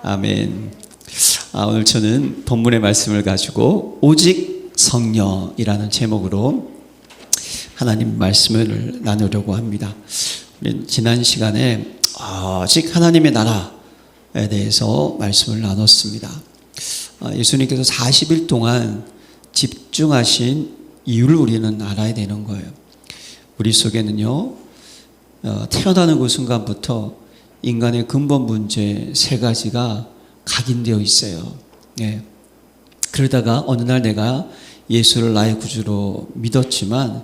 아멘. 오늘 저는 본문의 말씀을 가지고 오직 성령이라는 제목으로 하나님 말씀을 나누려고 합니다. 지난 시간에 오직 하나님의 나라에 대해서 말씀을 나눴습니다. 예수님께서 40일 동안 집중하신 이유를 우리는 알아야 되는 거예요. 우리 속에는요, 태어나는 그 순간부터 인간의 근본 문제 세 가지가 각인되어 있어요. 예. 그러다가 어느 날 내가 예수를 나의 구주로 믿었지만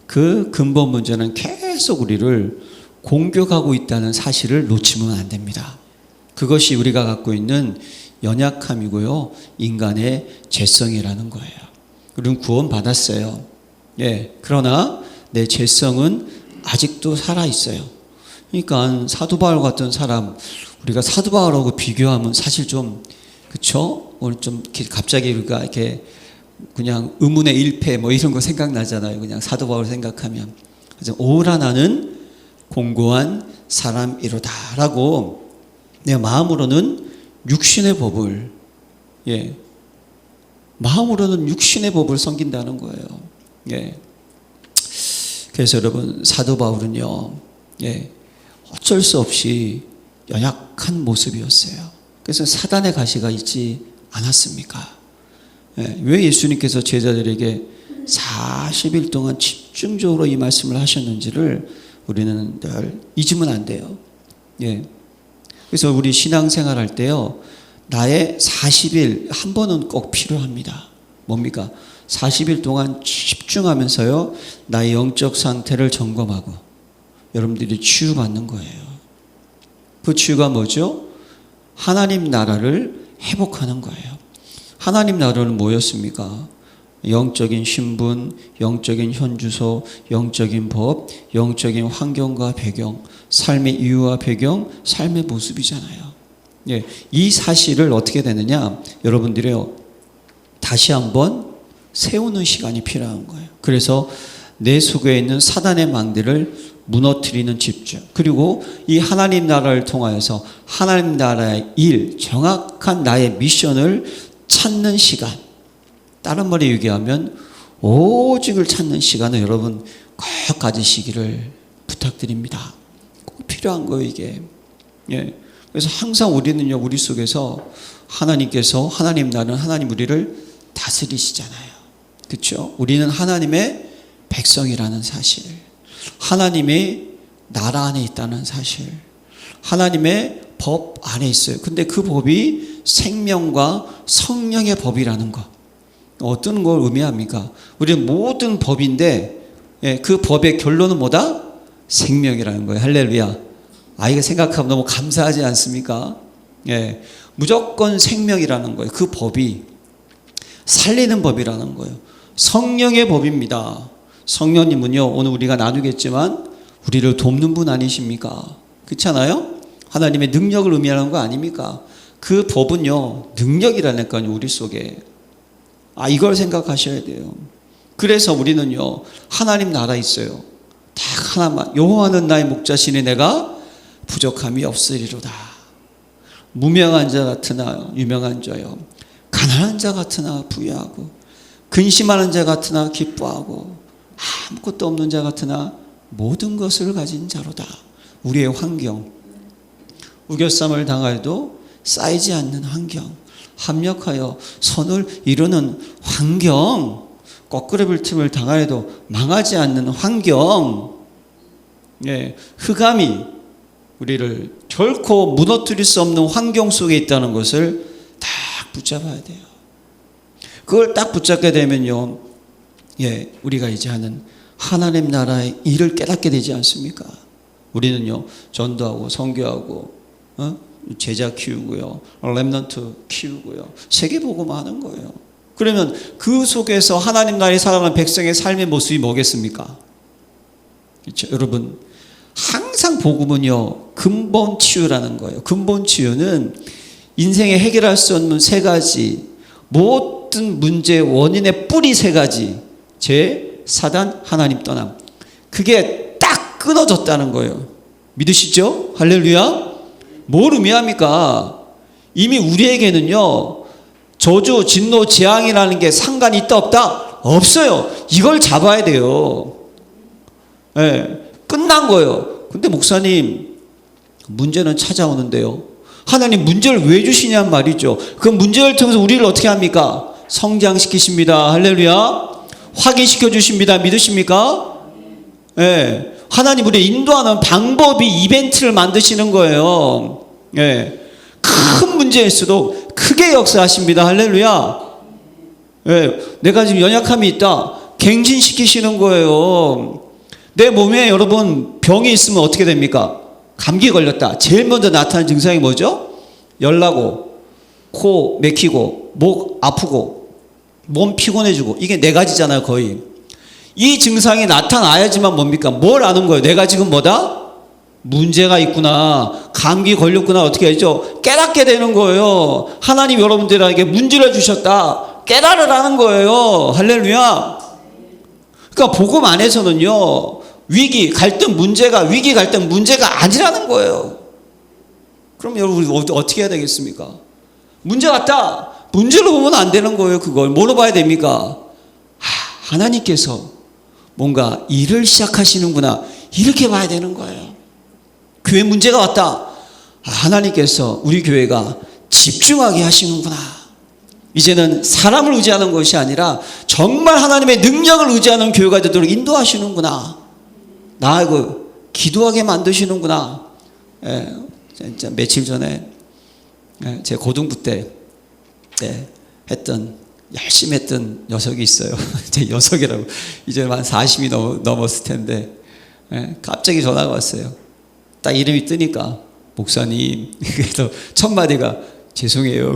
그 근본 문제는 계속 우리를 공격하고 있다는 사실을 놓치면 안 됩니다. 그것이 우리가 갖고 있는 연약함이고요, 인간의 죄성이라는 거예요. 우리는 구원 받았어요. 예. 그러나 내 죄성은 아직도 살아 있어요. 그러니까 사도 바울 같은 사람, 우리가 사도 바울하고 비교하면 사실 좀, 그쵸? 오늘 좀 갑자기 우리가 이렇게 그냥 의문의 일패 뭐 이런 거 생각나잖아요. 그냥 사도 바울 생각하면. 그래서 오라 나는 공고한 사람이로다라고 내 마음으로는 육신의 법을, 예, 마음으로는 육신의 법을 섬긴다는 거예요. 예. 그래서 여러분, 사도 바울은요, 예, 어쩔 수 없이 연약한 모습이었어요. 그래서 사단의 가시가 있지 않았습니까? 예, 왜 예수님께서 제자들에게 40일 동안 집중적으로 이 말씀을 하셨는지를 우리는 늘 잊으면 안 돼요. 예. 그래서 우리 신앙생활 할 때요, 나의 40일 한 번은 꼭 필요합니다. 뭡니까? 40일 동안 집중하면서요, 나의 영적 상태를 점검하고 여러분들이 치유받는 거예요. 그 치유가 뭐죠? 하나님 나라를 회복하는 거예요. 하나님 나라는 뭐였습니까? 영적인 신분, 영적인 현주소, 영적인 법, 영적인 환경과 배경, 삶의 이유와 배경, 삶의 모습이잖아요. 예, 이 사실을 어떻게 되느냐? 여러분들이요, 다시 한번 세우는 시간이 필요한 거예요. 그래서 내 속에 있는 사단의 망대를 무너뜨리는 집중, 그리고 이 하나님 나라를 통하여서 하나님 나라의 일, 정확한 나의 미션을 찾는 시간, 다른 말로 얘기하면 오직을 찾는 시간을 여러분 꼭 가지시기를 부탁드립니다. 꼭 필요한 거예요, 이게. 예. 그래서 항상 우리는요, 우리 속에서 하나님께서, 하나님 나라는 하나님 우리를 다스리시잖아요. 그렇죠? 우리는 하나님의 백성이라는 사실, 하나님의 나라 안에 있다는 사실, 하나님의 법 안에 있어요. 근데 그 법이 생명과 성령의 법이라는 것, 어떤 걸 의미합니까? 우리는 모든 법인데, 예, 그 법의 결론은 뭐다? 생명이라는 거예요. 할렐루야. 이거 생각하면 너무 감사하지 않습니까? 예, 무조건 생명이라는 거예요. 그 법이 살리는 법이라는 거예요. 성령의 법입니다. 성령님은요, 오늘 우리가 나누겠지만 우리를 돕는 분 아니십니까? 그렇잖아요? 하나님의 능력을 의미하는 거 아닙니까? 그 법은요, 능력이라니까요, 우리 속에. 이걸 생각하셔야 돼요. 그래서 우리는요, 하나님 나라 있어요. 딱 하나만. 여호와는 나의 목자시니 내가 부족함이 없으리로다. 무명한 자 같으나 유명한 자요, 가난한 자 같으나 부유하고, 근심하는 자 같으나 기뻐하고, 아무것도 없는 자 같으나 모든 것을 가진 자로다. 우리의 환경, 우겨쌈을 당하여도 쌓이지 않는 환경, 합력하여 선을 이루는 환경, 거꾸로빌 틈을 당하여도 망하지 않는 환경, 예, 흑암이 우리를 결코 무너뜨릴 수 없는 환경 속에 있다는 것을 딱 붙잡아야 돼요. 그걸 딱 붙잡게 되면요, 예, 우리가 이제 하는 하나님 나라의 일을 깨닫게 되지 않습니까? 우리는요, 전도하고 선교하고, 제자 키우고요, 렘넌트 키우고요, 세계복음 하는 거예요. 그러면 그 속에서 하나님 나라에 살아가는 백성의 삶의 모습이 뭐겠습니까? 그렇죠? 여러분, 항상 복음은요, 근본 치유라는 거예요. 근본 치유는 인생에 해결할 수 없는 세 가지, 모든 문제의 원인의 뿌리 세 가지, 죄, 사단, 하나님 떠남, 그게 딱 끊어졌다는 거예요. 믿으시죠? 할렐루야. 뭘 의미합니까? 이미 우리에게는요, 저주, 진노, 재앙이라는 게 상관이 있다 없다? 없어요. 이걸 잡아야 돼요. 예, 끝난 거예요. 근데 목사님, 문제는 찾아오는데요. 하나님 문제를 왜 주시냔 말이죠. 그 문제를 통해서 우리를 어떻게 합니까? 성장시키십니다. 할렐루야. 확인시켜 주십니다. 믿으십니까? 예. 하나님 우리 인도하는 방법이 이벤트를 만드시는 거예요. 예. 큰 문제일수록 크게 역사하십니다. 할렐루야. 예. 내가 지금 연약함이 있다. 갱신시키시는 거예요. 내 몸에 여러분 병이 있으면 어떻게 됩니까? 감기 걸렸다. 제일 먼저 나타나는 증상이 뭐죠? 열나고, 코 맥히고, 목 아프고, 몸 피곤해지고. 이게 네 가지잖아요, 거의. 이 증상이 나타나야지만 뭡니까? 뭘 아는 거예요? 내가 지금 뭐다? 문제가 있구나. 감기 걸렸구나. 어떻게 하죠? 깨닫게 되는 거예요. 하나님 여러분들에게 문제를 주셨다. 깨달으라는 거예요. 할렐루야. 그러니까 복음 안에서는요, 위기, 갈등, 문제가 아니라는 거예요. 그럼 여러분 우리 어떻게 해야 되겠습니까? 문제 왔다. 문제로 보면 안 되는 거예요. 그걸 뭐로 봐야 됩니까? 하나님께서 뭔가 일을 시작하시는구나. 이렇게 봐야 되는 거예요. 교회 문제가 왔다. 하나님께서 우리 교회가 집중하게 하시는구나. 이제는 사람을 의지하는 것이 아니라 정말 하나님의 능력을 의지하는 교회가 되도록 인도하시는구나. 나하고 기도하게 만드시는구나. 예, 진짜 며칠 전에 제 고등부 때 열심히 했던 녀석이 있어요. 제 녀석이라고. 이제 한 40이 넘었을 텐데, 갑자기 전화가 왔어요. 딱 이름이 뜨니까, 목사님, 그래서 첫 마디가, 죄송해요.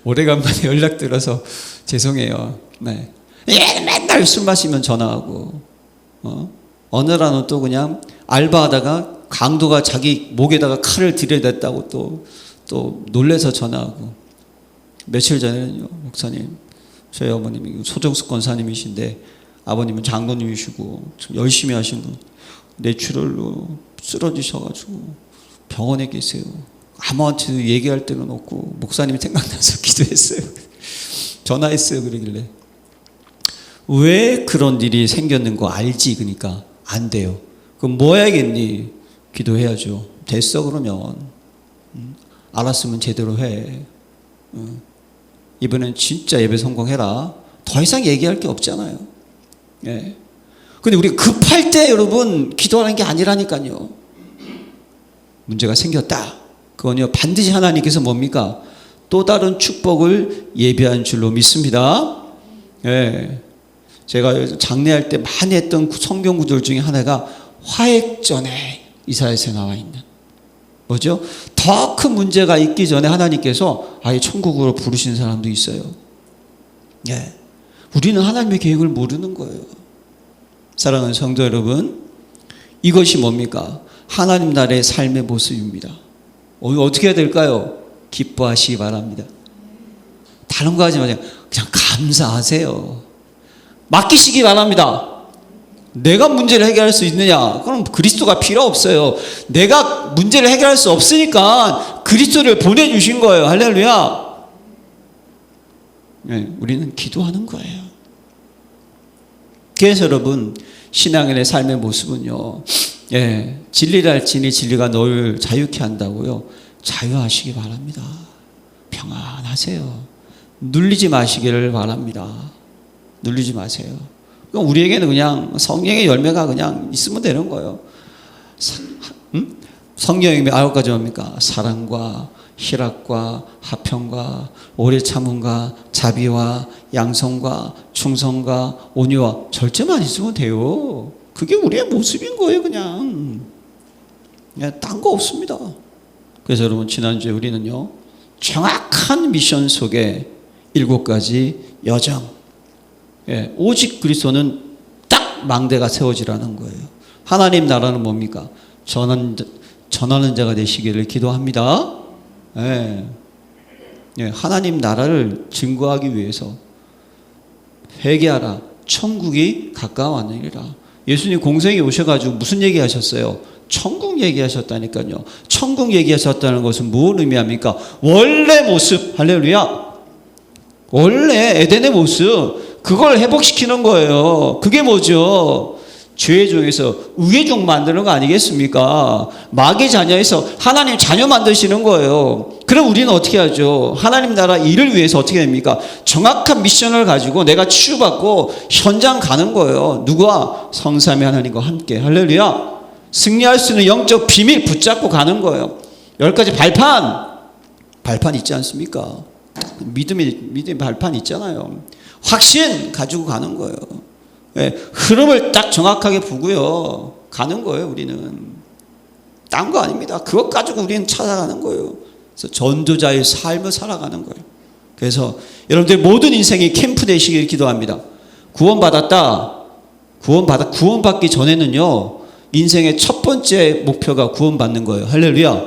오래간만에 연락드려서 죄송해요. 네. 맨날 술 마시면 전화하고, 어느 날은 또 그냥 알바하다가 강도가 자기 목에다가 칼을 들여댔다고 또 놀래서 전화하고. 며칠 전에는요, 목사님, 저희 어머님이 소정숙 권사님이신데 아버님은 장로님이시고 열심히 하시는 분, 뇌출혈로 쓰러지셔가지고 병원에 계세요. 아무한테도 얘기할 데는 없고 목사님이 생각나서 기도했어요. 전화했어요. 그러길래 왜 그런 일이 생겼는 거 알지? 그러니까 안 돼요. 그럼 뭐 해야겠니? 기도해야죠. 됐어 그러면. 알았으면 제대로 해. 이번엔 진짜 예배 성공해라. 더 이상 얘기할 게 없잖아요. 예. 근데 우리 급할 때 여러분 기도하는 게 아니라니까요. 문제가 생겼다. 그건요 반드시 하나님께서 뭡니까? 또 다른 축복을 예비한 줄로 믿습니다. 예. 제가 장례할 때 많이 했던 성경 구절 중에 하나가 화액전에 이사야서에 나와 있는 뭐죠? 더 큰 문제가 있기 전에 하나님께서 아예 천국으로 부르신 사람도 있어요. 예. 우리는 하나님의 계획을 모르는 거예요. 사랑하는 성도 여러분, 이것이 뭡니까? 하나님 나라의 삶의 모습입니다. 어떻게 해야 될까요? 기뻐하시기 바랍니다. 다른 거 하지 마세요. 그냥 감사하세요. 맡기시기 바랍니다. 내가 문제를 해결할 수 있느냐? 그럼 그리스도가 필요 없어요. 내가 문제를 해결할 수 없으니까 그리스도를 보내주신 거예요. 할렐루야. 네, 우리는 기도하는 거예요. 그래서 여러분 신앙인의 삶의 모습은요, 진리를 알지니 진리가 너를 자유케 한다고요. 자유하시기 바랍니다. 평안하세요. 눌리지 마시기를 바랍니다. 눌리지 마세요. 우리에게는 그냥 성령의 열매가 그냥 있으면 되는 거예요. 성령의 열매 9가지 뭡니까? 사랑과 희락과 화평과 오래 참음과 자비와 양성과 충성과 온유와 절제만 있으면 돼요. 그게 우리의 모습인 거예요. 그냥 딴 거 없습니다. 그래서 여러분 지난주에 우리는요 정확한 미션 속에 7가지 여정, 오직 그리스도는 딱 망대가 세워지라는 거예요. 하나님 나라는 뭡니까? 전하는 자가 되시기를 기도합니다. 하나님 나라를 증거하기 위해서 회개하라. 천국이 가까워왔느니라. 예수님 공생에 오셔가지고 무슨 얘기 하셨어요? 천국 얘기하셨다니까요. 천국 얘기하셨다는 것은 뭘 의미합니까? 원래 모습, 할렐루야. 원래 에덴의 모습, 그걸 회복시키는 거예요. 그게 뭐죠? 죄 중에서 의종 만드는 거 아니겠습니까? 마귀 자녀에서 하나님 자녀 만드시는 거예요. 그럼 우리는 어떻게 하죠? 하나님 나라 일을 위해서 어떻게 됩니까? 정확한 미션을 가지고 내가 치유받고 현장 가는 거예요. 누구와? 성삼위 하나님과 함께. 할렐루야. 승리할 수 있는 영적 비밀 붙잡고 가는 거예요. 10가지 발판 있지 않습니까? 믿음의 발판 있잖아요. 확신 가지고 가는 거예요. 예, 흐름을 딱 정확하게 보고요. 가는 거예요, 우리는. 딴 거 아닙니다. 그것 가지고 우리는 찾아가는 거예요. 그래서 전도자의 삶을 살아가는 거예요. 그래서 여러분들 모든 인생이 캠프 되시길 기도합니다. 구원받았다. 구원받기 전에는요, 인생의 첫 번째 목표가 구원받는 거예요. 할렐루야.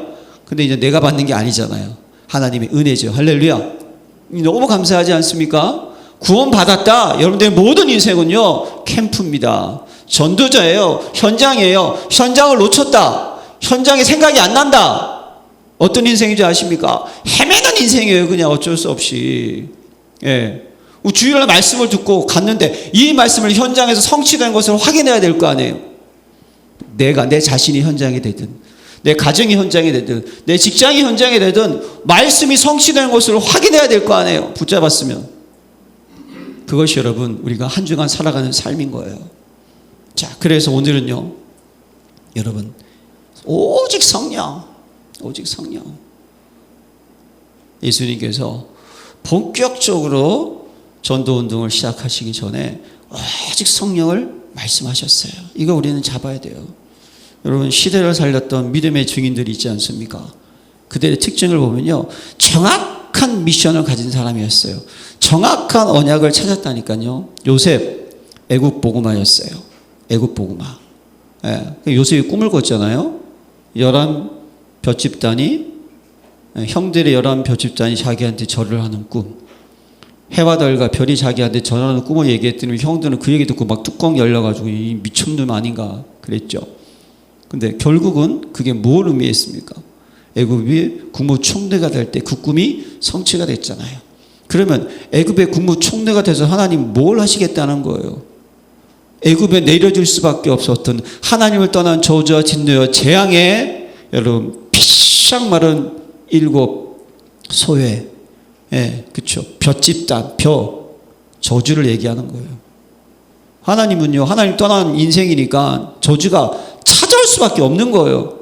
근데 이제 내가 받는 게 아니잖아요. 하나님의 은혜죠. 할렐루야. 너무 감사하지 않습니까? 구원받았다. 여러분들의 모든 인생은요, 캠프입니다. 전도자예요. 현장이에요. 현장을 놓쳤다. 현장에 생각이 안 난다. 어떤 인생인지 아십니까? 헤매는 인생이에요. 그냥 어쩔 수 없이. 예. 주일날 말씀을 듣고 갔는데 이 말씀을 현장에서 성취된 것을 확인해야 될 거 아니에요. 내 자신이 현장이 되든, 내 가정이 현장이 되든, 내 직장이 현장이 되든 말씀이 성취된 것을 확인해야 될 거 아니에요. 붙잡았으면. 그것이 여러분 우리가 한 주간 살아가는 삶인 거예요. 자, 그래서 오늘은요, 여러분 오직 성령. 예수님께서 본격적으로 전도운동을 시작하시기 전에 오직 성령을 말씀하셨어요. 이거 우리는 잡아야 돼요. 여러분 시대를 살렸던 믿음의 증인들이 있지 않습니까? 그들의 특징을 보면요, 정확한 미션을 가진 사람이었어요. 정확한 언약을 찾았다니까요. 요셉 애국 복음화였어요. 애국 복음화. 예, 요셉이 꿈을 꿨잖아요. 11벼 집단이, 형들의 11벼 집단이 자기한테 절을 하는 꿈. 해와 달과 별이 자기한테 전하는 꿈을 얘기했더니 형들은 그 얘기 듣고 막 뚜껑 열려가지고 이 미친놈 아닌가 그랬죠. 근데 결국은 그게 뭘 의미했습니까? 애굽이 국무총리가 될 때 그 꿈이 성취가 됐잖아요. 그러면 애굽의 국무총리가 돼서 하나님 뭘 하시겠다는 거예요? 애굽에 내려줄 수밖에 없었던 하나님을 떠난 저주와 진노와 재앙에 여러분 피샥 마른 7 소외, 예, 그렇죠. 벼집단, 저주를 얘기하는 거예요. 하나님은요, 하나님 떠난 인생이니까 저주가 찾아올 수밖에 없는 거예요.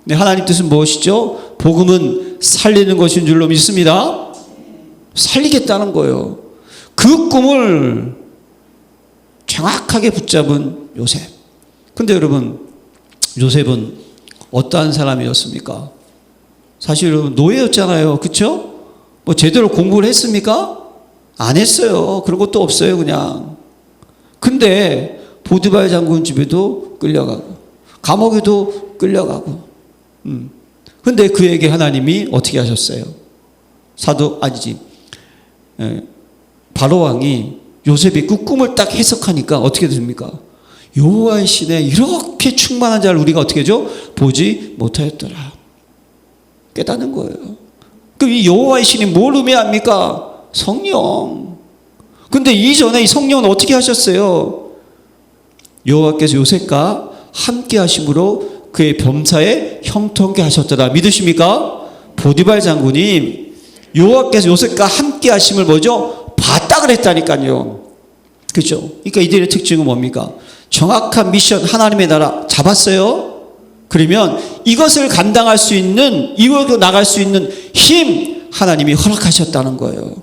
근데 하나님 뜻은 무엇이죠? 복음은 살리는 것인 줄로 믿습니다. 살리겠다는 거예요. 그 꿈을 정확하게 붙잡은 요셉. 근데 여러분, 요셉은 어떠한 사람이었습니까? 사실 여러분 노예였잖아요. 그렇죠? 뭐 제대로 공부를 했습니까? 안 했어요. 그런 것도 없어요, 그냥. 근데 보디발 장군 집에도 끌려가고 감옥에도 끌려가고. 근데 그에게 하나님이 어떻게 하셨어요? 바로 왕이 요셉이 그 꿈을 딱 해석하니까 어떻게 됩니까? 여호와의 신에 이렇게 충만한 자를 우리가 어떻게 하죠? 보지 못하였더라. 깨닫는 거예요. 그럼 이 여호와의 신이 뭘 의미합니까? 성령. 근데 이전에 이 성령은 어떻게 하셨어요? 여호와께서 요셉과 함께 하심으로 그의 범사에 형통케 하셨더라. 믿으십니까? 보디발 장군이 여호와께서 요셉과 함께 하심을 뭐죠? 봤다 그랬다니까요. 그렇죠? 그러니까 이들의 특징은 뭡니까? 정확한 미션, 하나님의 나라 잡았어요. 그러면 이것을 감당할 수 있는, 이걸로 나갈 수 있는 힘 하나님이 허락하셨다는 거예요.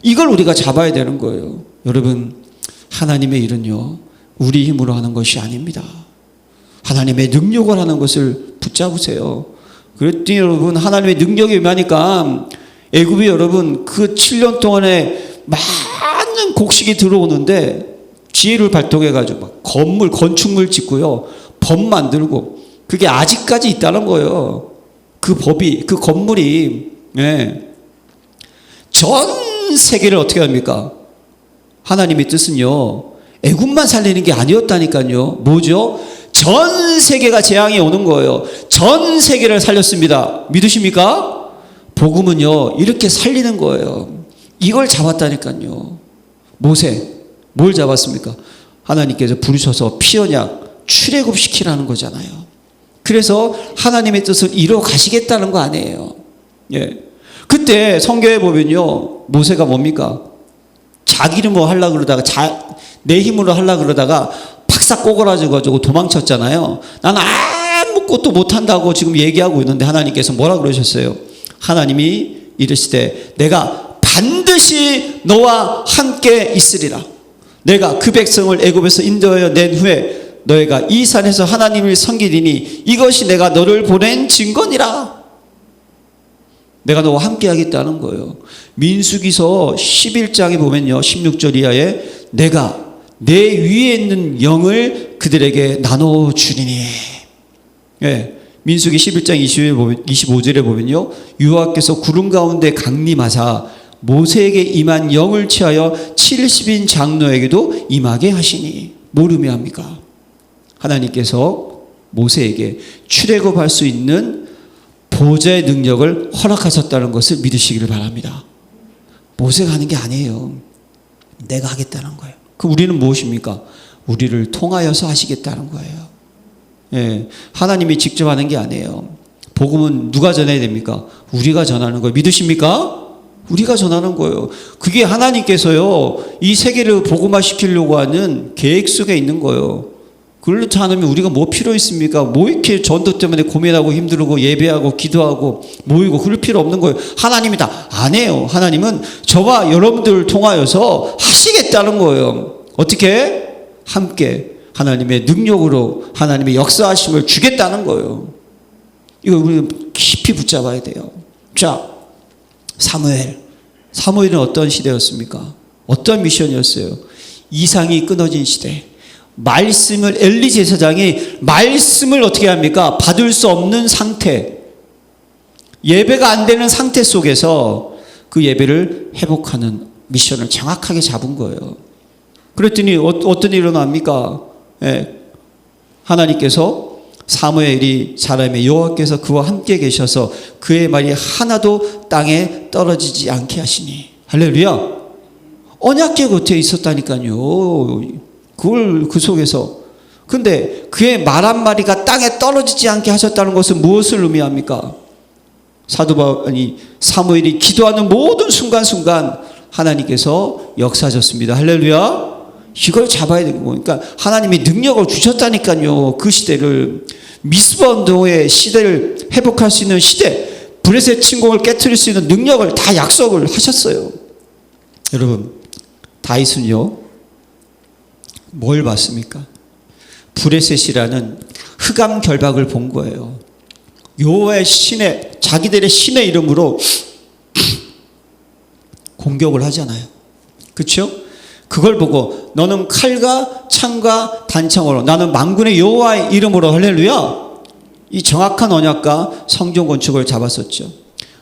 이걸 우리가 잡아야 되는 거예요. 여러분, 하나님의 일은요, 우리 힘으로 하는 것이 아닙니다. 하나님의 능력을 하는 것을 붙잡으세요. 그랬더니 여러분, 하나님의 능력이 임하니까 애굽이 여러분 그 7년 동안에 많은 곡식이 들어오는데 지혜를 발동해가지고 막 건축물 짓고요, 법 만들고, 그게 아직까지 있다는 거예요. 그 법이, 그 건물이, 예. 전 세계를 어떻게 합니까? 하나님의 뜻은요, 애굽만 살리는 게 아니었다니까요. 뭐죠? 전 세계가 재앙이 오는 거예요. 전 세계를 살렸습니다. 믿으십니까? 복음은요, 이렇게 살리는 거예요. 이걸 잡았다니까요. 모세, 뭘 잡았습니까? 하나님께서 부르셔서 피언약 출애굽시키라는 거잖아요. 그래서 하나님의 뜻을 이루어 가시겠다는 거 아니에요. 예. 그때 성경에 보면요, 모세가 뭡니까? 자기는 뭐 하려고 그러다가, 내 힘으로 하려고 그러다가 팍싹 꼬그라져가지고 도망쳤잖아요. 나는 아무것도 못한다고 지금 얘기하고 있는데 하나님께서 뭐라 그러셨어요? 하나님이 이르시되 내가 반드시 너와 함께 있으리라. 내가 그 백성을 애굽에서 인도하여 낸 후에 너희가 이 산에서 하나님을 섬기리니 이것이 내가 너를 보낸 증거니라. 내가 너와 함께 하겠다는 거예요. 민수기서 11장에 보면요, 16절 이하에 내가 내 위에 있는 영을 그들에게 나눠주리니. 예, 민수기 11장 25절에 보면요, 여호와께서 구름 가운데 강림하사 모세에게 임한 영을 취하여 70인 장로에게도 임하게 하시니. 뭘 의미합니까? 하나님께서 모세에게 출애굽할 수 있는 보좌의 능력을 허락하셨다는 것을 믿으시기를 바랍니다. 모세가 하는 게 아니에요. 내가 하겠다는 거예요. 그 우리는 무엇입니까? 우리를 통하여서 하시겠다는 거예요. 예, 하나님이 직접 하는 게 아니에요. 복음은 누가 전해야 됩니까? 우리가 전하는 거예요. 믿으십니까? 우리가 전하는 거예요. 그게 하나님께서요, 이 세계를 복음화시키려고 하는 계획 속에 있는 거예요. 그렇지 않으면 우리가 뭐 필요 있습니까? 뭐 이렇게 전도 때문에 고민하고 힘들고 예배하고 기도하고 모이고 그럴 필요 없는 거예요. 하나님이 다 안 해요. 하나님은 저와 여러분들을 통하여서 하시겠다는 거예요. 어떻게? 함께 하나님의 능력으로 하나님의 역사하심을 주겠다는 거예요. 이거 우리 깊이 붙잡아야 돼요. 자, 사무엘은 어떤 시대였습니까? 어떤 미션이었어요? 이상이 끊어진 시대. 말씀을, 엘리 제사장이 말씀을 어떻게 합니까? 받을 수 없는 상태, 예배가 안 되는 상태 속에서 그 예배를 회복하는 미션을 정확하게 잡은 거예요. 그랬더니 어떤 일이 일어납니까? 예, 하나님께서 사무엘이 사람의 여호와께서 그와 함께 계셔서 그의 말이 하나도 땅에 떨어지지 않게 하시니. 할렐루야. 언약궤 곁에 있었다니까요. 그걸 그 속에서. 근데 그의 말 한마디가 땅에 떨어지지 않게 하셨다는 것은 무엇을 의미합니까? 사도 바울이 사무엘이 기도하는 모든 순간순간 하나님께서 역사하셨습니다. 할렐루야. 이걸 잡아야 되는 거예요. 그러니까 하나님이 능력을 주셨다니까요. 그 시대를, 미스바 운동의 시대를 회복할 수 있는 시대, 브레셋 침공을 깨트릴 수 있는 능력을 다 약속을 하셨어요. 여러분, 다윗은요, 뭘 봤습니까? 브레셋이라는 흑암 결박을 본 거예요. 여호와의 신의, 자기들의 신의 이름으로 공격을 하잖아요. 그렇죠? 그걸 보고 너는 칼과 창과 단창으로, 나는 만군의 여호와의 이름으로, 할렐루야. 이 정확한 언약과 성전 건축을 잡았었죠.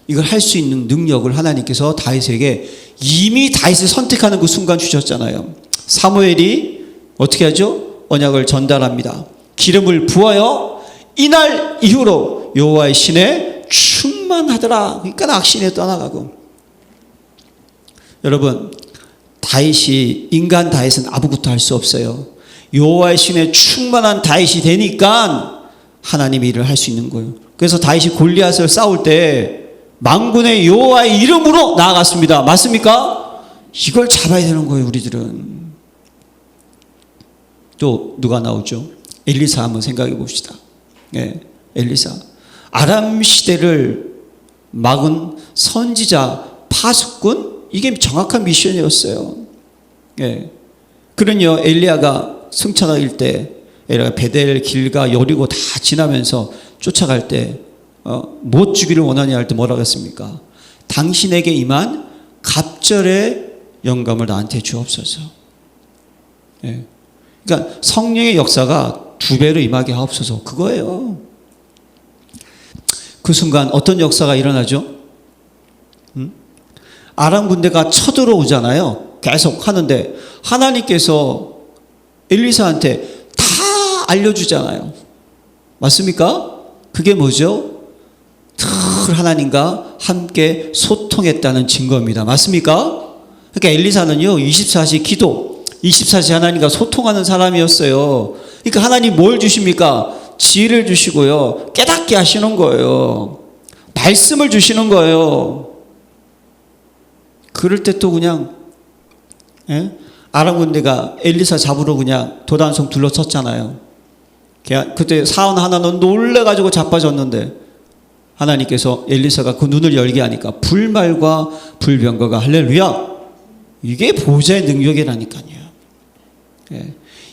이걸 할 수 있는 능력을 하나님께서 다윗에게 이미 다윗을 선택하는 그 순간 주셨잖아요. 사무엘이 어떻게 하죠? 언약을 전달합니다. 기름을 부어요. 이날 이후로 여호와의 신에 충만하더라. 그러니까 악신에 떠나가고. 여러분, 다윗이, 인간 다윗은 아무것도 할 수 없어요. 여호와의 신에 충만한 다윗이 되니까 하나님의 일을 할 수 있는 거예요. 그래서 다윗이 골리앗을 싸울 때 만군의 여호와의 이름으로 나아갔습니다. 맞습니까? 이걸 잡아야 되는 거예요, 우리들은. 또 누가 나오죠? 엘리사 한번 생각해 봅시다. 예, 엘리사. 아람 시대를 막은 선지자, 파수꾼, 이게 정확한 미션이었어요. 예. 그러니요, 엘리야가 승천할 때, 엘리야가 베델, 길가, 여리고 다 지나면서 쫓아갈 때, 못 주기를 원하냐 할 때 뭐라고 했습니까? 당신에게 임한 갑절의 영감을 나한테 주옵소서. 예. 그러니까 성령의 역사가 2배로 임하게 하옵소서. 그거예요. 그 순간 어떤 역사가 일어나죠? 아람 군대가 쳐들어오잖아요. 계속 하는데 하나님께서 엘리사한테 다 알려주잖아요. 맞습니까? 그게 뭐죠? 늘 하나님과 함께 소통했다는 증거입니다. 맞습니까? 그러니까 엘리사는요 24시 기도, 24시 하나님과 소통하는 사람이었어요. 그러니까 하나님 뭘 주십니까? 지혜를 주시고요, 깨닫게 하시는 거예요. 말씀을 주시는 거예요. 그럴 때 또 그냥 아람 군대가 엘리사 잡으러 그냥 도단성 둘러쳤잖아요. 그때 사원 하나는 놀래가지고 자빠졌는데 하나님께서 엘리사가 그 눈을 열게 하니까 불말과 불병거가 할렐루야, 이게 보좌의 능력이라니까요.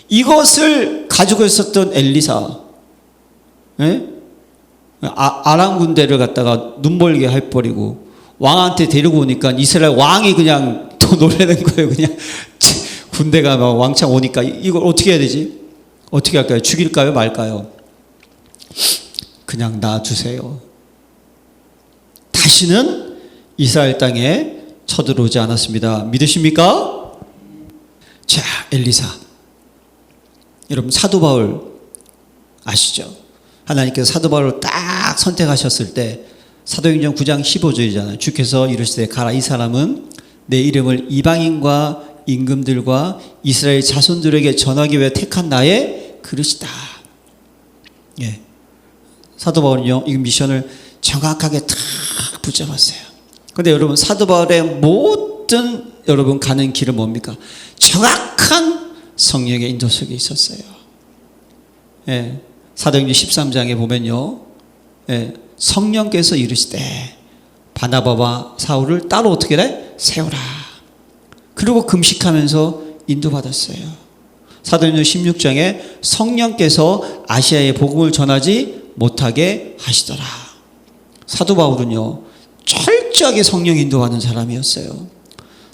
이것을 가지고 있었던 엘리사, 아람 군대를 갖다가 눈멀게 해버리고 왕한테 데리고 오니까 이스라엘 왕이 그냥 또 놀라는 거예요. 그냥 군대가 막 왕창 오니까 이걸 어떻게 해야 되지? 어떻게 할까요? 죽일까요? 말까요? 그냥 놔주세요. 다시는 이스라엘 땅에 쳐들어오지 않았습니다. 믿으십니까? 자, 엘리사. 여러분 사도 바울 아시죠? 하나님께서 사도 바울을 딱 선택하셨을 때 사도행전 9장 15절이잖아요. 주께서 이르시되 가라, 이 사람은 내 이름을 이방인과 임금들과 이스라엘 자손들에게 전하기 위해 택한 나의 그릇이다. 예. 사도 바울은요 이 미션을 정확하게 탁 붙잡았어요. 그런데 여러분 사도 바울의 모든 여러분 가는 길은 뭡니까? 정확한 성령의 인도 속에 있었어요. 예. 사도행전 13장에 보면요, 성령께서 이르시되 바나바와 사울을 따로 어떻게 해? 세우라. 그리고 금식하면서 인도받았어요. 사도행전 16장에 성령께서 아시아에 복음을 전하지 못하게 하시더라. 사도 바울은요 철저하게 성령 인도하는 사람이었어요.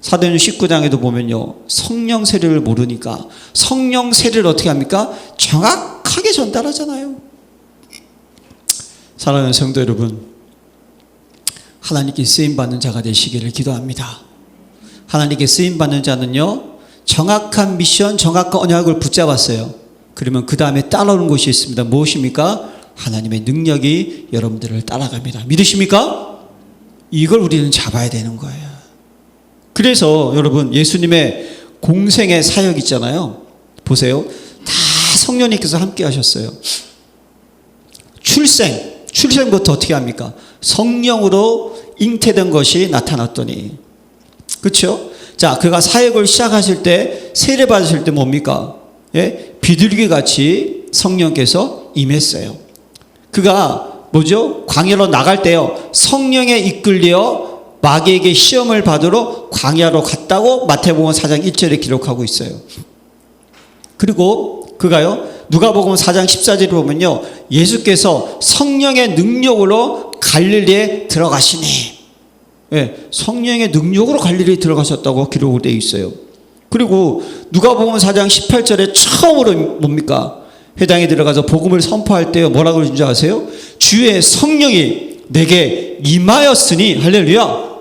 사도행전 19장에도 보면요 성령 세례를 모르니까 성령 세례를 어떻게 합니까? 정확하게 전달하잖아요. 사랑하는 성도 여러분, 하나님께 쓰임받는 자가 되시기를 기도합니다. 하나님께 쓰임받는 자는요 정확한 미션, 정확한 언약을 붙잡았어요. 그러면 그 다음에 따라오는 것이 있습니다. 무엇입니까? 하나님의 능력이 여러분들을 따라갑니다. 믿으십니까? 이걸 우리는 잡아야 되는 거예요. 그래서 여러분 예수님의 공생의 사역 있잖아요. 보세요. 다 성령님께서 함께 하셨어요. 출생부터 어떻게 합니까? 성령으로 잉태된 것이 나타났더니, 그렇죠? 자, 그가 사역을 시작하실 때, 세례 받으실 때 뭡니까? 예? 비둘기 같이 성령께서 임했어요. 그가 뭐죠? 광야로 나갈 때요 성령에 이끌려 마귀에게 시험을 받으러 광야로 갔다고 마태복음 4장 1절에 기록하고 있어요. 그리고 그가요 누가복음 4장 14절에 보면요 예수께서 성령의 능력으로 갈릴리에 들어가시니, 성령의 능력으로 갈릴리에 들어가셨다고 기록을 되어 있어요. 그리고 누가복음 4장 18절에 처음으로 뭡니까? 회당에 들어가서 복음을 선포할 때 뭐라고 그러는 줄 아세요? 주의 성령이 내게 임하였으니, 할렐루야,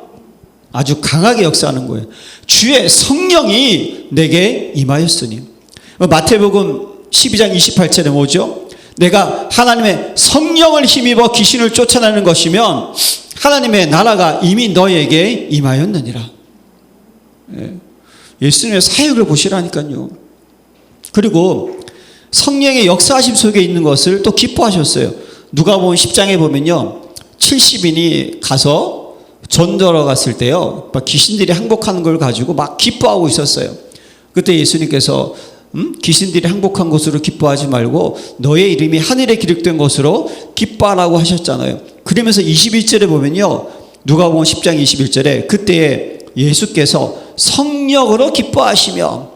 아주 강하게 역사하는 거예요. 주의 성령이 내게 임하였으니. 마태복음 12장 28절에 뭐죠? 내가 하나님의 성령을 힘입어 귀신을 쫓아내는 것이면 하나님의 나라가 이미 너에게 임하였느니라. 예수님의 사역을 보시라니까요. 그리고 성령의 역사하심 속에 있는 것을 또 기뻐하셨어요. 누가복음 10장에 보면요 70인이 가서 전도하러 갔을 때요 막 귀신들이 항복하는 걸 가지고 막 기뻐하고 있었어요. 그때 예수님께서 귀신들이 항복한 것으로 기뻐하지 말고 너의 이름이 하늘에 기록된 것으로 기뻐하라고 하셨잖아요. 그러면서 21절에 보면요 누가복음 10장 21절에 그때에 예수께서 성령으로 기뻐하시며,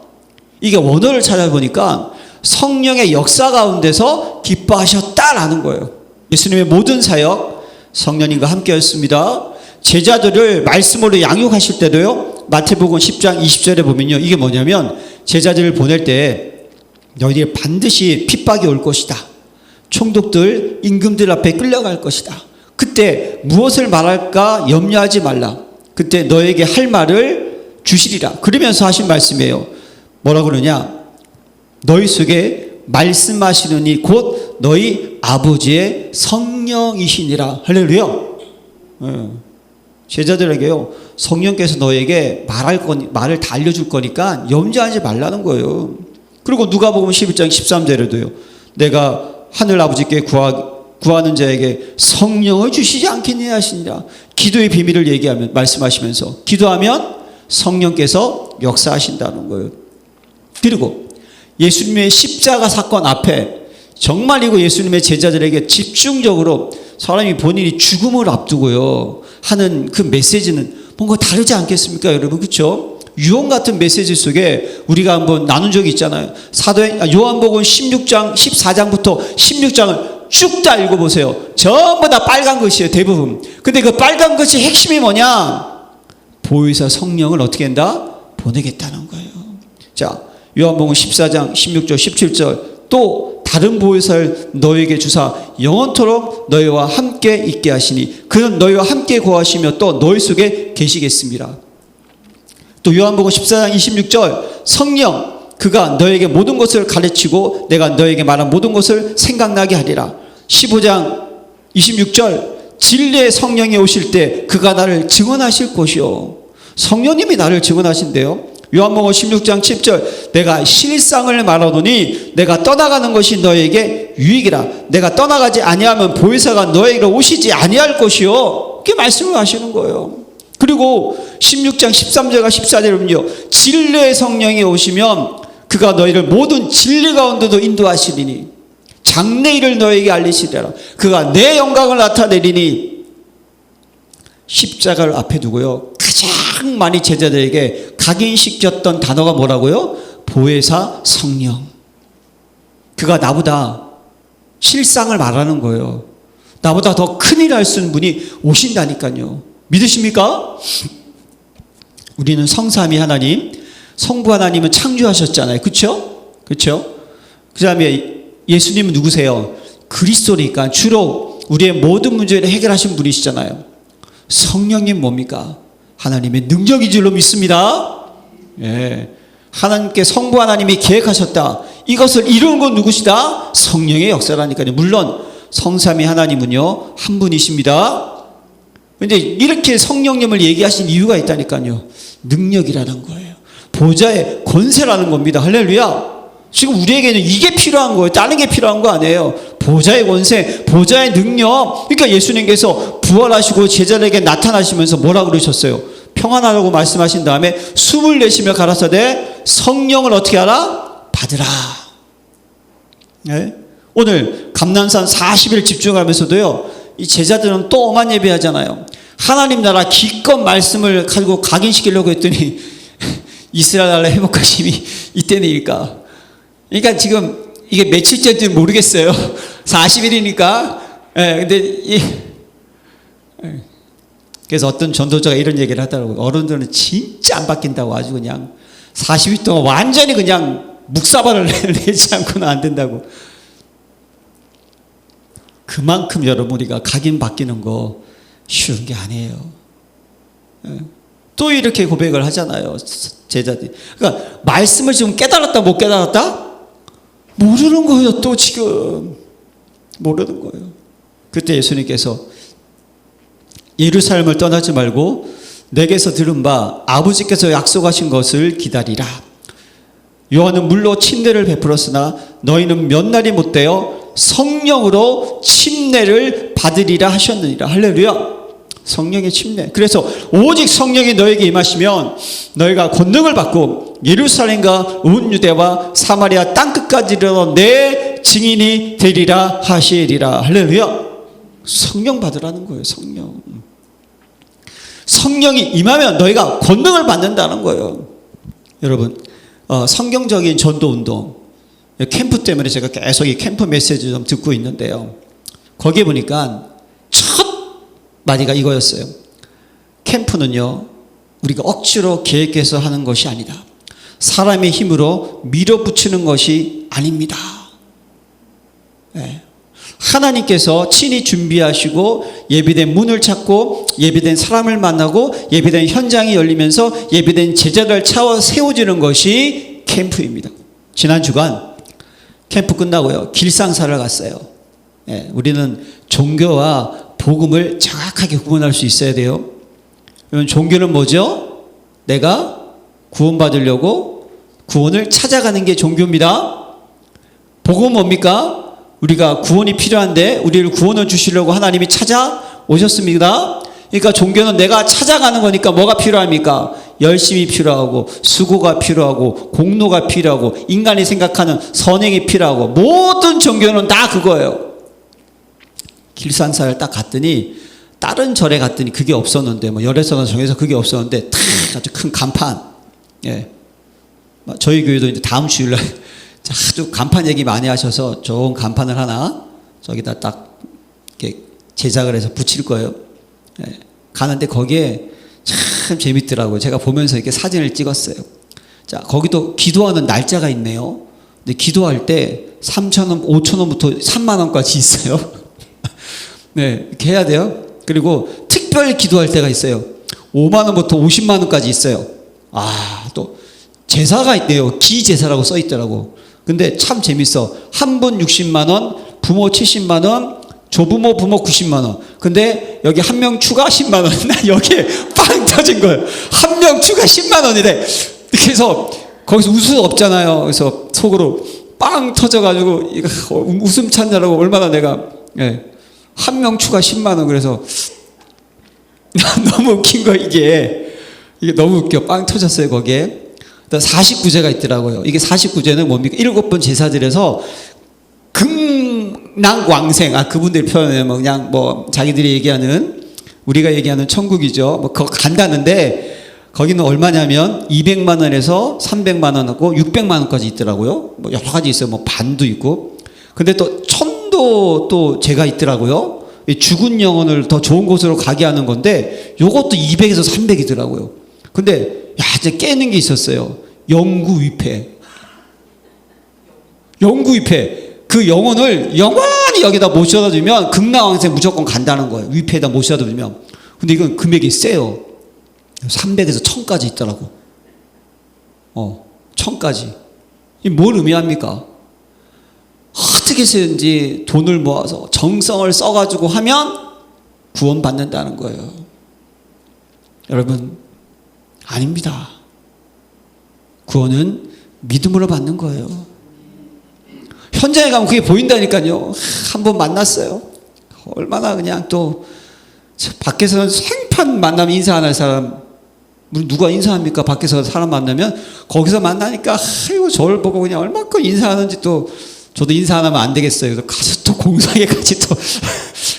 이게 원어를 찾아보니까 성령의 역사 가운데서 기뻐하셨다라는 거예요. 예수님의 모든 사역 성령님과 함께였습니다. 제자들을 말씀으로 양육하실 때도요 마태복음 10장 20절에 보면요 이게 뭐냐면 제자들을 보낼 때 너희들이 반드시 핍박이 올 것이다. 총독들, 임금들 앞에 끌려갈 것이다. 그때 무엇을 말할까 염려하지 말라. 그때 너에게 할 말을 주시리라. 그러면서 하신 말씀이에요. 뭐라고 그러냐? 너희 속에 말씀하시는 이 곧 너희 아버지의 성령이시니라. 할렐루야. 제자들에게요, 성령께서 너에게 말을 다 알려줄 거니까 염려하지 말라는 거예요. 그리고 누가복음 11장 13절에도요, 내가 하늘 아버지께 구하는 자에게 성령을 주시지 않겠느냐 하시니라. 기도의 비밀을 얘기하면, 말씀하시면서 기도하면 성령께서 역사하신다는 거예요. 그리고 예수님의 십자가 사건 앞에 정말 이거 예수님의 제자들에게 집중적으로 사람이 본인이 죽음을 앞두고요 하는 그 메시지는 뭔가 다르지 않겠습니까, 여러분? 그렇죠? 유언 같은 메시지 속에 우리가 한번 나눈 적이 있잖아요. 요한복음 16장 14장부터 16장을 쭉 다 읽어보세요. 전부 다 빨간 것이에요, 대부분. 근데 그 빨간 것이 핵심이 뭐냐? 보혜사 성령을 어떻게 한다? 보내겠다는 거예요. 자, 요한복음 14장 16절 17절 또 다른 보혜사를 너에게 주사 영원토록 너희와 함께 있게 하시니 그는 너희와 함께 거하시며 또 너희 속에 계시겠습니다. 또 요한복음 14장 26절 성령 그가 너에게 모든 것을 가르치고 내가 너에게 말한 모든 것을 생각나게 하리라. 15장 26절 진리의 성령이 오실 때 그가 나를 증언하실 것이요. 성령님이 나를 증언하신대요. 요한복음 16장 7절 내가 실상을 말하노니 내가 떠나가는 것이 너에게 유익이라. 내가 떠나가지 아니하면 보혜사가 너에게로 오시지 아니할 것이요. 이렇게 말씀을 하시는 거예요. 그리고 16장 13절과 14절에 보면요, 진리의 성령이 오시면 그가 너희를 모든 진리 가운데도 인도하시리니 장래일을 너에게 알리시리라. 그가 내 영광을 나타내리니. 십자가를 앞에 두고요 가장 많이 제자들에게 각인시켰던 단어가 뭐라고요? 보혜사 성령. 그가 나보다 실상을 말하는 거예요. 나보다 더 큰일 할 수 있는 분이 오신다니까요. 믿으십니까? 우리는 성삼위 하나님, 성부 하나님은 창조하셨잖아요. 그렇죠? 그렇죠? 그 다음에 예수님은 누구세요? 그리스도니까 주로 우리의 모든 문제를 해결하신 분이시잖아요. 성령님 뭡니까? 하나님의 능력인 줄로 믿습니다. 예. 하나님께 성부 하나님이 계획하셨다. 이것을 이루는 건 누구시다? 성령의 역사라니까요. 물론 성삼위 하나님은요 한 분이십니다. 그런데 이렇게 성령님을 얘기하신 이유가 있다니까요. 능력이라는 거예요. 보좌의 권세라는 겁니다. 할렐루야. 지금 우리에게는 이게 필요한 거예요. 다른 게 필요한 거 아니에요. 보좌의 권세, 보좌의 능력. 그러니까 예수님께서 부활하시고 제자들에게 나타나시면서 뭐라 그러셨어요? 평안하라고 말씀하신 다음에 숨을 내쉬며 가라사대 성령을 어떻게 하라? 받으라. 네? 오늘 감난산 40일 집중하면서도요 이 제자들은 또 오만 예배하잖아요. 하나님 나라 기껏 말씀을 가지고 각인시키려고 했더니 이스라엘 나라 회복하심이 이때니까. 그러니까 지금 이게 며칠째인지 모르겠어요. 40일이니까. 예, 근데 그래서 어떤 전도자가 이런 얘기를 하더라고요. 어른들은 진짜 안 바뀐다고 아주 그냥 40일 동안 완전히 그냥 묵사발을 내지 않고는 안 된다고. 그만큼 여러분 우리가 각인 바뀌는 거 쉬운 게 아니에요. 또 이렇게 고백을 하잖아요. 제자들이. 그러니까 말씀을 지금 깨달았다 못 깨달았다? 모르는 거예요. 또 지금 모르는 거예요. 그때 예수님께서 예루살렘을 떠나지 말고 내게서 들은 바 아버지께서 약속하신 것을 기다리라. 요한은 물로 침례를 베풀었으나 너희는 몇 날이 못되어 성령으로 침례를 받으리라 하셨느니라. 할렐루야. 성령의 침례. 그래서 오직 성령이 너에게 임하시면 너희가 권능을 받고 예루살렘과 온 유대와 사마리아 땅끝까지 이르러 내 증인이 되리라 하시리라. 할렐루야. 성령 받으라는 거예요. 성령. 성령이 임하면 너희가 권능을 받는다는 거예요. 여러분 성경적인 전도운동 캠프 때문에 제가 계속 이 캠프 메시지 좀 듣고 있는데요. 거기에 보니까 첫 마디가 이거였어요. 캠프는요 우리가 억지로 계획해서 하는 것이 아니다. 사람의 힘으로 밀어붙이는 것이 아닙니다. 네. 하나님께서 친히 준비하시고 예비된 문을 찾고 예비된 사람을 만나고 예비된 현장이 열리면서 예비된 제자를 세워지는 것이 캠프입니다. 지난 주간 캠프 끝나고요. 길상사를 갔어요. 예, 우리는 종교와 복음을 정확하게 구분할 수 있어야 돼요. 여러분, 종교는 뭐죠? 내가 구원받으려고 구원을 찾아가는 게 종교입니다. 복음은 뭡니까? 우리가 구원이 필요한데 우리를 구원을 주시려고 하나님이 찾아오셨습니다. 그러니까 종교는 내가 찾아가는 거니까 뭐가 필요합니까? 열심이 필요하고 수고가 필요하고 공로가 필요하고 인간이 생각하는 선행이 필요하고 모든 종교는 다 그거예요. 길산사를 딱 갔더니 다른 절에 갔더니 그게 없었는데 뭐 열애서나 정에서 그게 없었는데 탁 아주 큰 간판. 예. 저희 교회도 이제 다음 주일날 아주 간판 얘기 많이 하셔서 좋은 간판을 하나 저기다 딱 이렇게 제작을 해서 붙일 거예요. 예. 가는데 거기에 참 재밌더라고요. 제가 보면서 이렇게 사진을 찍었어요. 자, 거기도 기도하는 날짜가 있네요. 근데 기도할 때 3,000원, 5,000원부터 3만원까지 있어요. 네, 이렇게 해야 돼요. 그리고 특별 기도할 때가 있어요. 5만원부터 50만원까지 있어요. 아, 또 제사가 있대요. 기제사라고 써 있더라고. 근데 참 재밌어. 한 분 60만원, 부모 70만원, 조부모 부모 90만원. 근데 여기 한 명 추가 10만원. 나 여기에 빵 터진 거예요. 한 명 추가 10만원이래. 그래서 거기서 웃을 수 없잖아요. 그래서 속으로 빵 터져가지고 이거 웃음 찾느라고 얼마나 내가, 예. 한 명 추가 10만원. 그래서 너무 웃긴 거 이게 너무 웃겨. 빵 터졌어요 거기에. 49제가 있더라고요. 이게 49제는 뭡니까? 7번 제사들에서 극락왕생, 그분들이 표현하면 그냥 뭐 자기들이 얘기하는, 우리가 얘기하는 천국이죠. 뭐 그거 간다는데 거기는 얼마냐면 200만 원에서 300만 원하고 600만 원까지 있더라고요. 뭐 여러 가지 있어요. 뭐 반도 있고. 근데 또 천도 또 제가 있더라고요. 죽은 영혼을 더 좋은 곳으로 가게 하는 건데 요것도 200에서 300이더라고요. 근데 이제 깨는 게 있었어요. 영구위패. 영구위패. 그 영혼을 영원히 여기다 모셔다 주면 극락왕생 무조건 간다는 거예요. 위패에다 모셔다 주면. 근데 이건 금액이 세요. 300에서 1000까지 있더라고. 1000까지. 이 뭘 의미합니까? 어떻게 해서든지 돈을 모아서 정성을 써가지고 하면 구원받는다는 거예요. 여러분, 아닙니다. 구원은 믿음으로 받는 거예요. 현장에 가면 그게 보인다니까요. 한 번 만났어요. 얼마나 그냥 또 밖에서는 생판 만나면 인사 안 할 사람, 누가 인사합니까? 밖에서 사람 만나면. 거기서 만나니까 아이고 저를 보고 그냥 얼마큼 인사하는지 또 저도 인사 안 하면 안 되겠어요. 그래서 가서 또 공사에 같이 또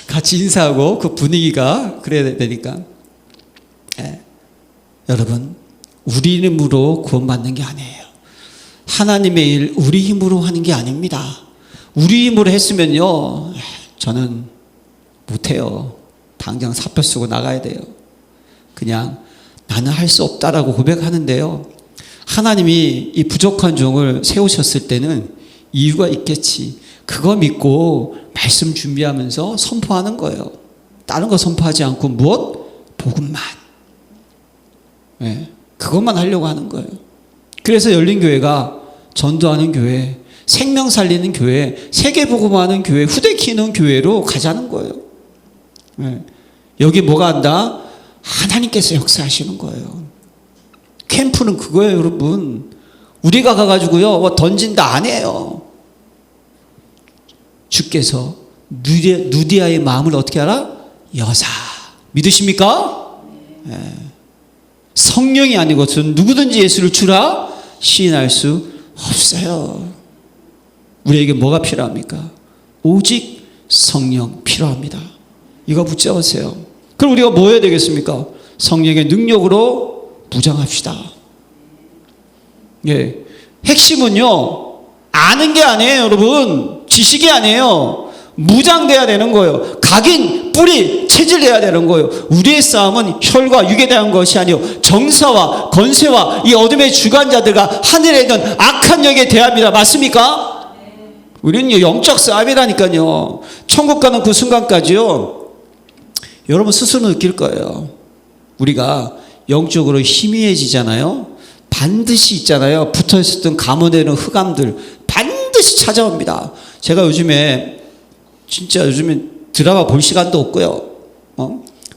같이 인사하고 그 분위기가 그래야 되니까. 네. 여러분, 우리 힘으로 구원받는 게 아니에요. 하나님의 일 우리 힘으로 하는 게 아닙니다. 우리 힘으로 했으면요, 저는 못해요. 당장 사표 쓰고 나가야 돼요. 그냥 나는 할 수 없다라고 고백하는데요, 하나님이 이 부족한 종을 세우셨을 때는 이유가 있겠지. 그거 믿고 말씀 준비하면서 선포하는 거예요. 다른 거 선포하지 않고 무엇? 복음만. 네, 그것만 하려고 하는 거예요. 그래서 열린교회가 전도하는 교회, 생명 살리는 교회, 세계복음하는 교회, 후대 키우는 교회로 가자는 거예요. 네. 여기 뭐가 한다? 하나님께서 역사하시는 거예요. 캠프는 그거예요, 여러분. 우리가 가가지고요, 뭐 던진다 안 해요. 주께서 누디아의 마음을 어떻게 알아? 여사. 믿으십니까? 네. 성령이 아니고 누구든지 예수를 주라 시인할 수 없어요. 우리에게 뭐가 필요합니까? 오직 성령 필요합니다. 이거 붙잡으세요. 그럼 우리가 뭐 해야 되겠습니까? 성령의 능력으로 무장합시다. 예. 핵심은요, 아는 게 아니에요, 여러분. 지식이 아니에요. 무장돼야 되는 거예요. 각인, 뿌리, 체질해야 되는 거예요. 우리의 싸움은 혈과 육에 대한 것이 아니요, 정사와 권세와 이 어둠의 주관자들과 하늘에 있는 악한 영에 대합니다. 맞습니까? 우리는 영적 싸움이라니까요. 천국 가는 그 순간까지요, 여러분 스스로 느낄 거예요. 우리가 영적으로 희미해지잖아요. 반드시 있잖아요. 붙어있었던 감원되는 흑암들 반드시 반드시 찾아옵니다. 제가 요즘에 드라마 볼 시간도 없고요.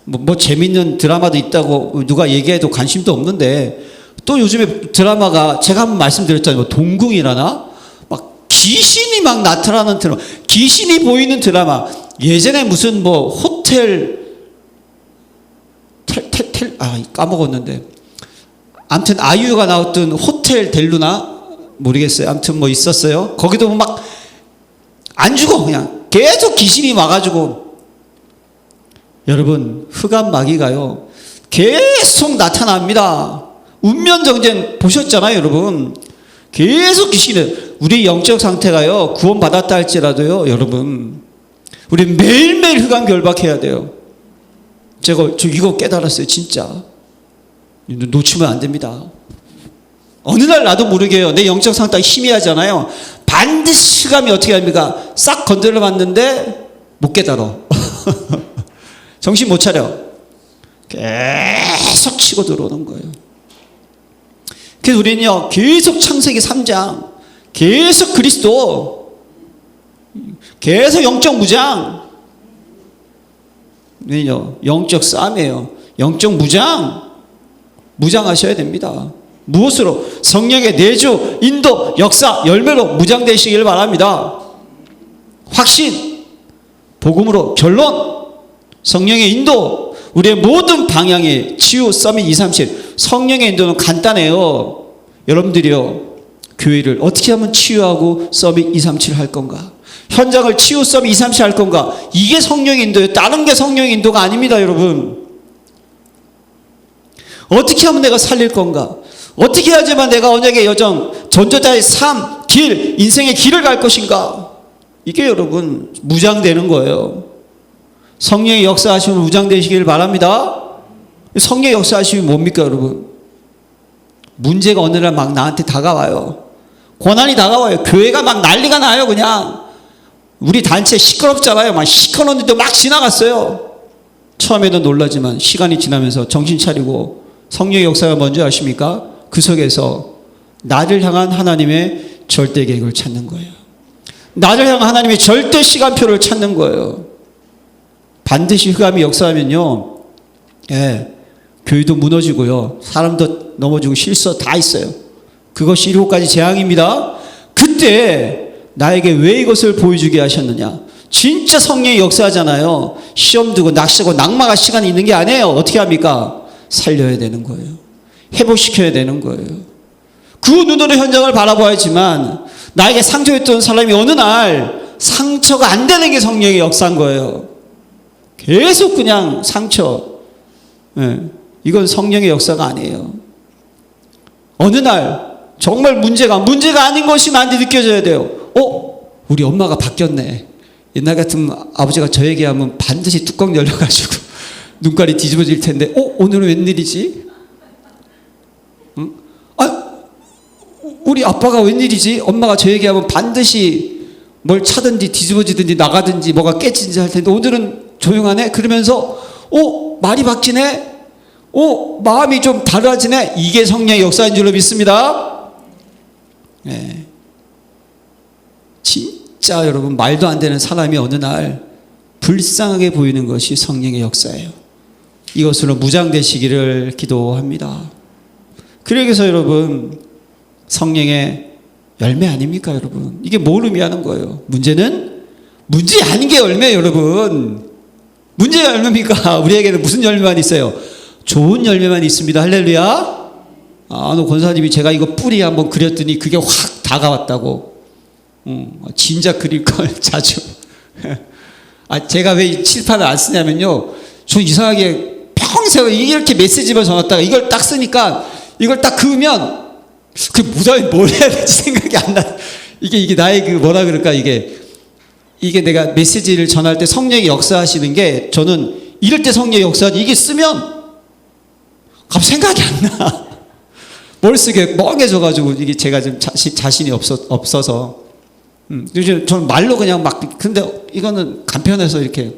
뭐 재밌는 드라마도 있다고 누가 얘기해도 관심도 없는데, 또 요즘에 드라마가 제가 한번 말씀드렸잖아요. 뭐 동궁이라나 막 귀신이 막 나타나는 드라마, 귀신이 보이는 드라마. 예전에 무슨 뭐 호텔 까먹었는데, 아무튼 아이유가 나왔던 호텔 델루나 모르겠어요. 아무튼 뭐 있었어요. 거기도 막 안 죽어, 그냥 계속 귀신이 와가지고. 여러분, 흑암 마귀가요 계속 나타납니다. 운면정전 보셨잖아요, 여러분. 계속 귀신이, 우리 영적 상태가요 구원받았다 할지라도요, 여러분, 우리 매일매일 흑암 결박해야 돼요. 제가 이거 깨달았어요, 진짜. 놓치면 안 됩니다. 어느 날 나도 모르게요, 내 영적 상태가 희미하잖아요. 반드시 흑암이 어떻게 합니까? 싹 건드려 봤는데 못 깨달아. 정신 못 차려. 계속 치고 들어오는 거예요. 그래서 우리는요 계속 창세기 3장, 계속 그리스도, 계속 영적 무장. 우리는요 영적 싸움이에요. 영적 무장하셔야 됩니다. 무엇으로? 성령의 내주, 인도, 역사, 열매로 무장되시길 바랍니다. 확신, 복음으로 결론, 성령의 인도, 우리의 모든 방향의 치유 서밋 237. 성령의 인도는 간단해요. 여러분들이요 교회를 어떻게 하면 치유하고 서밋 237 할 건가? 현장을 치유 서밋 237 할 건가? 이게 성령의 인도예요. 다른 게 성령의 인도가 아닙니다, 여러분. 어떻게 하면 내가 살릴 건가? 어떻게 해야지만 내가 언약의 여정, 전도자의 삶, 길, 인생의 길을 갈 것인가? 이게 여러분 무장되는 거예요. 성령의 역사하시면 무장되시길 바랍니다. 성령의 역사하시면 뭡니까, 여러분? 문제가 어느 날 막 나한테 다가와요. 고난이 다가와요. 교회가 막 난리가 나요. 그냥 우리 단체 시끄럽잖아요. 막 시끄러운데도 막 지나갔어요. 처음에는 놀라지만 시간이 지나면서 정신 차리고, 성령의 역사가 뭔지 아십니까? 그 속에서 나를 향한 하나님의 절대 계획을 찾는 거예요. 나를 향한 하나님의 절대 시간표를 찾는 거예요. 반드시 흑암이 역사하면요, 교회도 무너지고요, 사람도 넘어지고 실수 다 있어요. 그것이 7가지 재앙입니다. 그때 나에게 왜 이것을 보여주게 하셨느냐? 진짜 성령이 역사하잖아요. 시험 두고 낚시하고 낙마가 시간이 있는 게 아니에요. 어떻게 합니까? 살려야 되는 거예요. 회복시켜야 되는 거예요. 그 눈으로 현장을 바라봐야지만, 나에게 상처였던 사람이 어느 날 상처가 안 되는 게 성령의 역사인 거예요. 계속 그냥 상처. 이건 성령의 역사가 아니에요. 어느 날 정말 문제가 아닌 것이 나한테 느껴져야 돼요. 우리 엄마가 바뀌었네. 옛날 같으면 아버지가 저 얘기하면 반드시 뚜껑 열려가지고 눈깔이 뒤집어질 텐데, 오늘은 웬일이지? 응? 우리 아빠가 웬일이지? 엄마가 저 얘기하면 반드시 뭘 차든지 뒤집어지든지 나가든지 뭐가 깨지든지 할 텐데, 오늘은 조용하네? 그러면서 말이 바뀌네? 마음이 좀 달라지네? 이게 성령의 역사인 줄로 믿습니다. 네. 진짜 여러분, 말도 안 되는 사람이 어느 날 불쌍하게 보이는 것이 성령의 역사예요. 이것으로 무장되시기를 기도합니다. 그러기서 여러분, 성령의 열매 아닙니까, 여러분? 이게 뭘 의미하는 거예요? 문제는 문제 아닌 게 열매예요, 여러분. 문제가 열매입니까? 우리에게는 무슨 열매만 있어요? 좋은 열매만 있습니다. 할렐루야. 너 권사님이 제가 이거 뿌리 한번 그렸더니 그게 확 다가왔다고. 진작 그릴 걸 자주. 제가 왜 이 칠판을 안 쓰냐면요, 저 이상하게 평생 이렇게 메시지만 전했다가 이걸 딱 쓰니까, 이걸 딱 그으면 그 무덤에 뭘 해야 될지 생각이 안 나. 이게 나의 그 뭐라 그럴까, 이게 내가 메시지를 전할 때 성령이 역사하시는 게, 저는 이럴 때 성령이 역사하지, 이게 쓰면 갑자기 생각이 안 나. 머릿속에 멍해져가지고, 이게 제가 좀 자신이 없어서. 저는 말로 그냥 막, 근데 이거는 간편해서 이렇게,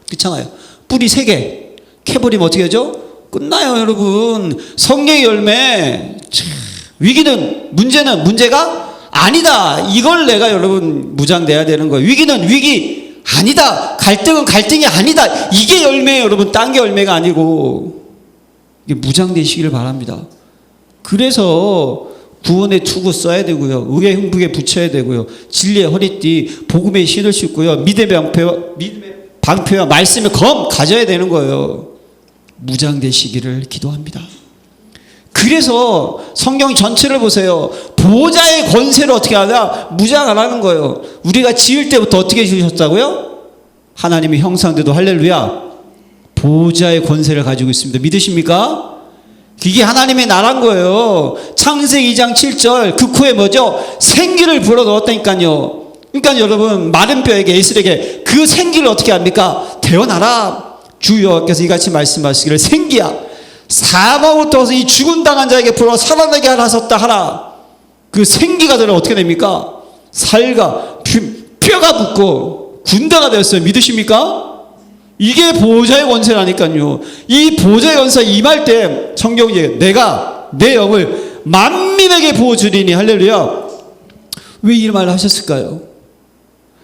그렇잖아요. 뿌리 3개 캐버리면 어떻게 하죠? 끝나요, 여러분. 성령의 열매. 문제가 아니다. 이걸 내가 여러분 무장돼야 되는 거예요. 위기는 위기 아니다. 갈등은 갈등이 아니다. 이게 열매예요, 여러분. 딴 게 열매가 아니고. 이게 무장되시기를 바랍니다. 그래서 구원의 투구 써야 되고요. 의의 흥북에 붙여야 되고요. 진리의 허리띠, 복음의 신을 신고요. 믿음의 방패와 말씀의 검 가져야 되는 거예요. 무장되시기를 기도합니다. 그래서 성경 전체를 보세요. 보호자의 권세를 어떻게 하냐? 무장하라는 거예요. 우리가 지을 때부터 어떻게 지으셨다고요? 하나님의 형상대도 할렐루야. 보호자의 권세를 가지고 있습니다. 믿으십니까? 이게 하나님의 나라인 거예요. 창세기 2장 7절 그 코에 뭐죠? 생기를 불어넣었다니까요. 그러니까 여러분 마른 뼈에게 에스겔에게 그 생기를 어떻게 합니까? 태어나라. 주 여호와께서 이같이 말씀하시기를 생기야 사망을 떠서 이 죽은 당한 자에게 불어 살아나게 하셨다 하라. 그 생기가 되면 어떻게 됩니까? 살과 뼈가 붙고 군대가 되었어요. 믿으십니까? 이게 보호자의 권세라니까요. 이 보호자의 권세 임할 때 성경이 내가 내 영을 만민에게 보호주리니 할렐루야. 왜 이 말을 하셨을까요?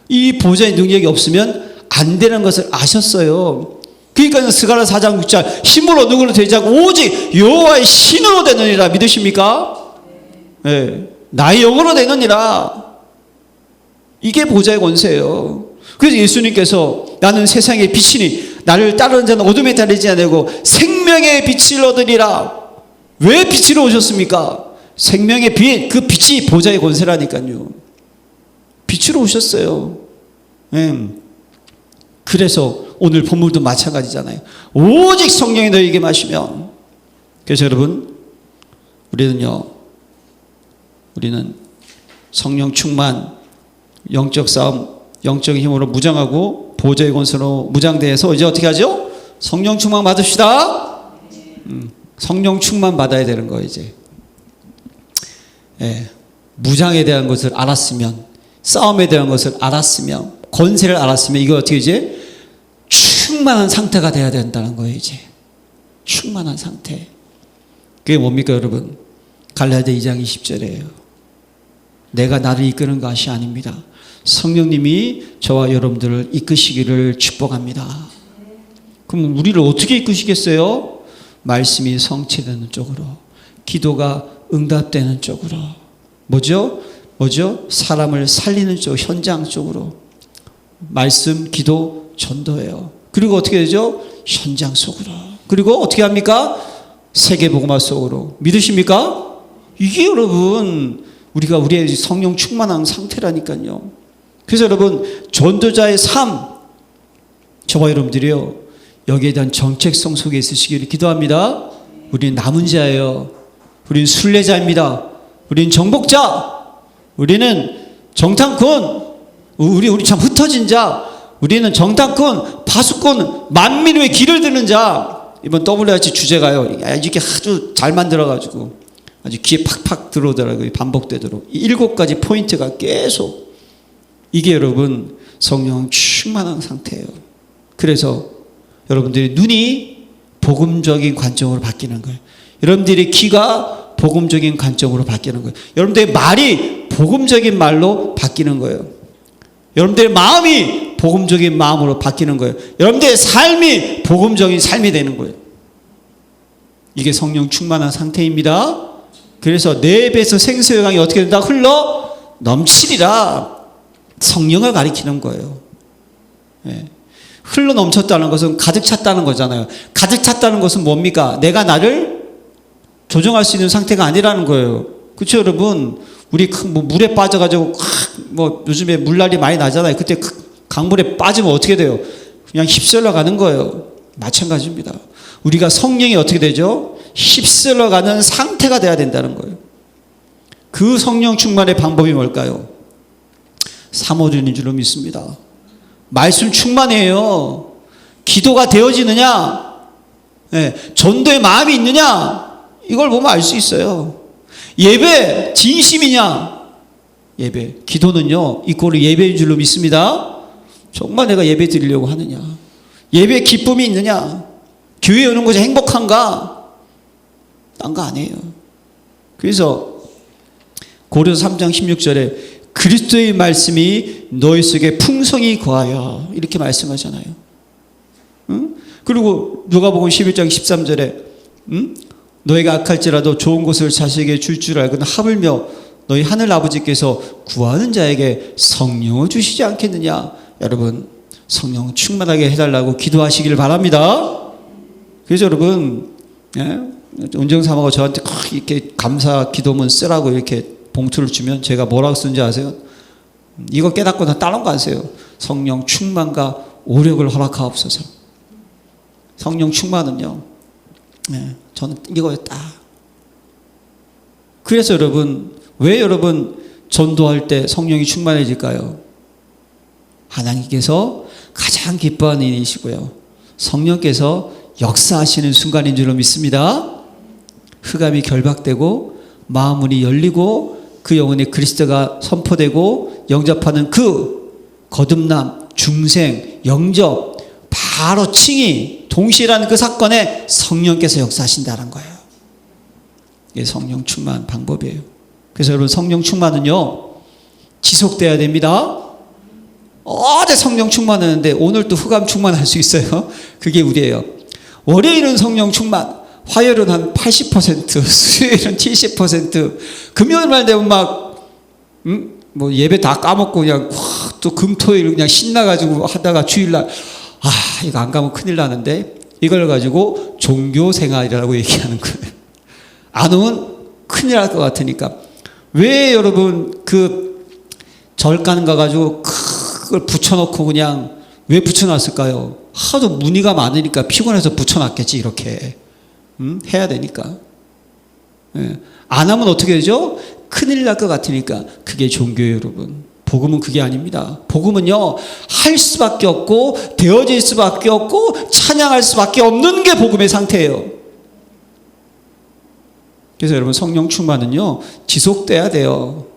이 보호자의 능력이 없으면 안 되는 것을 아셨어요. 그러니까 스가랴 4장 6절 힘으로 능으로 되지 않고 오직 여호와의 신으로 되느니라. 믿으십니까? 네. 나의 영으로 되느니라. 이게 보호자의 권세예요. 그래서 예수님께서 나는 세상의 빛이니 나를 따르는 자는 어둠에 다니지 않고 생명의 빛을 얻으리라. 왜 빛으로 오셨습니까? 생명의 빛, 그 빛이 보호자의 권세라니까요. 빛으로 오셨어요. 그래서 오늘 본문도 마찬가지잖아요. 오직 성령이 너희에게 마시면. 그래서 여러분 우리는 성령 충만, 영적 싸움, 영적인 힘으로 무장하고 보호자의 권세로 무장대해서 이제 어떻게 하죠? 성령 충만 받읍시다. 성령 충만 받아야 되는 거예요. 이제 무장에 대한 것을 알았으면, 싸움에 대한 것을 알았으면, 권세를 알았으면 이거 어떻게 이제 충만한 상태가 돼야 된다는 거예요. 이제 충만한 상태. 그게 뭡니까 여러분? 갈라디아 2장 20절이에요. 내가 나를 이끄는 것이 아닙니다. 성령님이 저와 여러분들을 이끄시기를 축복합니다. 그럼 우리를 어떻게 이끄시겠어요? 말씀이 성취되는 쪽으로, 기도가 응답되는 쪽으로. 뭐죠? 사람을 살리는 쪽, 현장 쪽으로. 말씀, 기도, 전도예요. 그리고 어떻게 되죠? 현장 속으로. 그리고 어떻게 합니까? 세계복음화 속으로. 믿으십니까? 이게 여러분 우리가 우리의 성령 충만한 상태라니까요. 그래서 여러분 전도자의 삶, 저와 여러분들이요 여기에 대한 정체성 속에 있으시기를 기도합니다. 우리는 남은 자예요. 우리는 순례자입니다. 우리는 정복자. 우리는 정탐꾼. 우리 참 흩어진 자. 우리는 정탐꾼, 파수꾼, 만민 위에 길을 드는 자. 이번 WRC 주제가요. 이렇게 아주 잘 만들어가지고 아주 귀에 팍팍 들어오더라고요. 반복되도록. 7가지 포인트가 계속. 이게 여러분 성령 충만한 상태예요. 그래서 여러분들의 눈이 복음적인 관점으로 바뀌는 거예요. 여러분들의 귀가 복음적인 관점으로 바뀌는 거예요. 여러분들의 말이 복음적인 말로 바뀌는 거예요. 여러분들의 마음이 복음적인 마음으로 바뀌는 거예요. 여러분들의 삶이 복음적인 삶이 되는 거예요. 이게 성령 충만한 상태입니다. 그래서 내 배에서 생수의 강이 어떻게 된다? 흘러 넘치리라. 성령을 가리키는 거예요. 흘러 넘쳤다는 것은 가득 찼다는 거잖아요. 가득 찼다는 것은 뭡니까? 내가 나를 조정할 수 있는 상태가 아니라는 거예요. 그렇죠 여러분? 우리 물에 빠져가지고 요즘에 물난리 많이 나잖아요. 그때 강물에 빠지면 어떻게 돼요? 그냥 휩쓸려 가는 거예요. 마찬가지입니다. 우리가 성령이 어떻게 되죠? 휩쓸려 가는 상태가 돼야 된다는 거예요. 그 성령 충만의 방법이 뭘까요? 사모주는 줄로 믿습니다. 말씀 충만해요. 기도가 되어지느냐? 전도의 마음이 있느냐? 이걸 보면 알 수 있어요. 예배 진심이냐? 예배 기도는요 이꼴을 예배인 줄로 믿습니다. 정말 내가 예배 드리려고 하느냐? 예배 기쁨이 있느냐? 교회 오는 것이 행복한가? 딴 거 아니에요. 그래서 고린도서 3장 16절에 그리스도의 말씀이 너희 속에 풍성히 거하여 이렇게 말씀하잖아요. 응? 그리고 누가복음 11장 13절에 너희가 악할지라도 좋은 것을 자식에게 줄 줄 알거든 하물며 너희 하늘 아버지께서 구하는 자에게 성령을 주시지 않겠느냐. 여러분, 성령 충만하게 해달라고 기도하시길 바랍니다. 그래서 여러분, 운정사모가 저한테 이렇게 감사 기도문 쓰라고 이렇게 봉투를 주면 제가 뭐라고 쓰는지 아세요? 이거 깨닫고 나 다른 거 안 써요. 성령 충만과 오력을 허락하옵소서. 성령 충만은요, 저는 이거였다. 그래서 여러분, 왜 여러분 전도할 때 성령이 충만해질까요? 하나님께서 가장 기뻐하는 일이시고요, 성령께서 역사하시는 순간인 줄로 믿습니다. 흑암이 결박되고 마음문이 열리고 그 영혼에 그리스도가 선포되고 영접하는 그 거듭남, 중생, 영접, 바로 칭의 동시라는 그 사건에 성령께서 역사하신다는 거예요. 이게 성령 충만 방법이에요. 그래서 여러분, 성령 충만은요 지속돼야 됩니다. 어제 성령 충만했는데 오늘 또 흑암 충만할 수 있어요. 그게 우리예요. 월요일은 성령 충만, 화요일은 한 80%, 수요일은 70%, 금요일만 되면 막 뭐 예배 다 까먹고 그냥 또 금토일 그냥 신나가지고 하다가 주일날 이거 안 가면 큰일 나는데, 이걸 가지고 종교생활이라고 얘기하는 거예요. 안 오면 큰일 날 것 같으니까. 왜 여러분 그 절간 가가지고 그걸 붙여놓고 그냥 왜 붙여놨을까요? 하도 문의가 많으니까 피곤해서 붙여놨겠지. 이렇게 해야 되니까. 안 하면 어떻게 되죠? 큰일 날 것 같으니까. 그게 종교예요, 여러분. 복음은 그게 아닙니다. 복음은요, 할 수밖에 없고 되어질 수밖에 없고 찬양할 수밖에 없는 게 복음의 상태예요. 그래서 여러분, 성령 충만은요 지속돼야 돼요.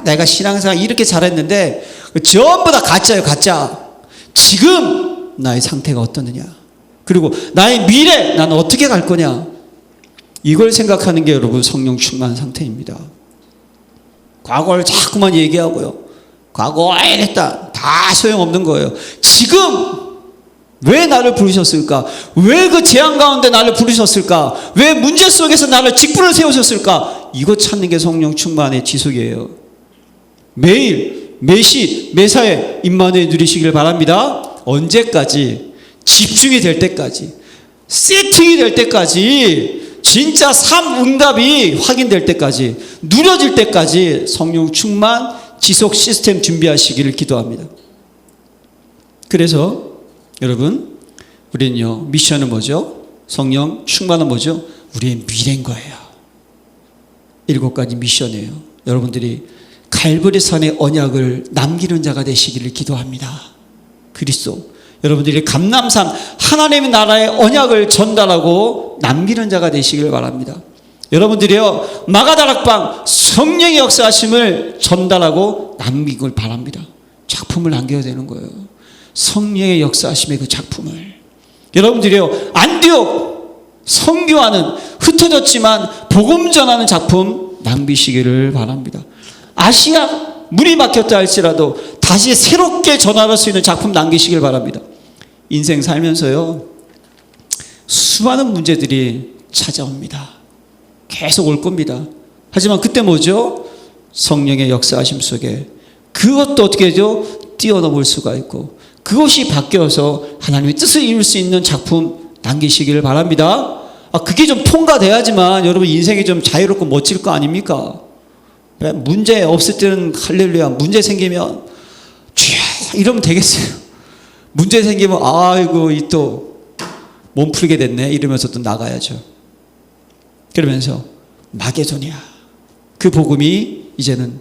내가 신앙생활 이렇게 잘했는데 전부 다 가짜예요. 가짜. 지금 나의 상태가 어떠느냐, 그리고 나의 미래 나는 어떻게 갈 거냐, 이걸 생각하는 게 여러분 성령 충만 상태입니다. 과거를 자꾸만 얘기하고요, 과거에 했다, 다 소용없는 거예요. 지금 왜 나를 부르셨을까? 왜 그 재앙 가운데 나를 부르셨을까? 왜 문제 속에서 나를 직분을 세우셨을까? 이거 찾는 게 성령 충만의 지속이에요. 매일, 매시, 매사에 임마누엘 누리시길 바랍니다. 언제까지? 집중이 될 때까지, 세팅이 될 때까지, 진짜 삶 응답이 확인될 때까지, 누려질 때까지 성령 충만 지속 시스템 준비하시기를 기도합니다. 그래서 여러분, 우리는요 미션은 뭐죠? 성령 충만은 뭐죠? 우리의 미래인 거예요. 7가지 미션이에요. 여러분들이 갈보리산의 언약을 남기는 자가 되시기를 기도합니다. 그리스도, 여러분들이 감람산 하나님의 나라의 언약을 전달하고 남기는 자가 되시길 바랍니다. 여러분들이요 마가다락방 성령의 역사하심을 전달하고 남기길 바랍니다. 작품을 남겨야 되는 거예요. 성령의 역사하심의 그 작품을. 여러분들이요 안디옥 선교하는 흩어졌지만 복음 전하는 작품 남기시기를 바랍니다. 아시아 문이 막혔다 할지라도 다시 새롭게 전할 수 있는 작품 남기시길 바랍니다. 인생 살면서요 수많은 문제들이 찾아옵니다. 계속 올 겁니다. 하지만 그때 뭐죠? 성령의 역사하심 속에 그것도 어떻게 하죠? 뛰어넘을 수가 있고 그것이 바뀌어서 하나님의 뜻을 이룰 수 있는 작품 남기시기를 바랍니다. 그게 좀 통과돼야지만 여러분 인생이 좀 자유롭고 멋질 거 아닙니까? 문제 없을 때는 할렐루야, 문제 생기면 주야 이러면 되겠어요. 문제 생기면 아이고 이 또 몸 풀게 됐네 이러면서 또 나가야죠. 그러면서 마게도냐, 그 복음이 이제는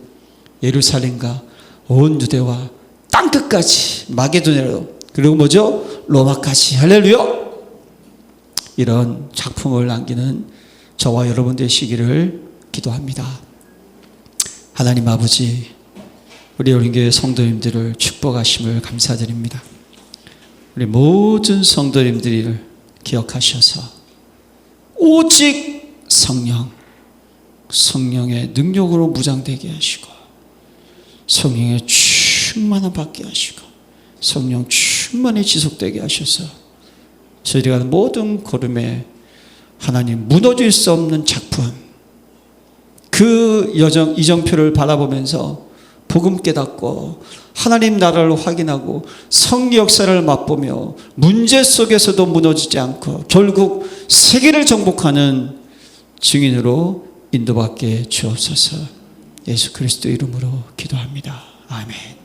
예루살렘과 온 유대와 땅끝까지 마게도냐로, 그리고 뭐죠? 로마까지. 할렐루야. 이런 작품을 남기는 저와 여러분 되시기를 기도합니다. 하나님 아버지, 우리 어린교회 성도님들을 축복하심을 감사드립니다. 우리 모든 성도님들을 기억하셔서 오직 성령, 성령의 능력으로 무장되게 하시고 성령의 충만함 받게 하시고 성령 충만히 지속되게 하셔서 저희가 하는 모든 걸음에 하나님 무너질 수 없는 작품, 그 이정표를 바라보면서 복음 깨닫고 하나님 나라를 확인하고 성령 역사를 맛보며 문제 속에서도 무너지지 않고 결국 세계를 정복하는 증인으로 인도받게 주옵소서. 예수 그리스도 이름으로 기도합니다. 아멘.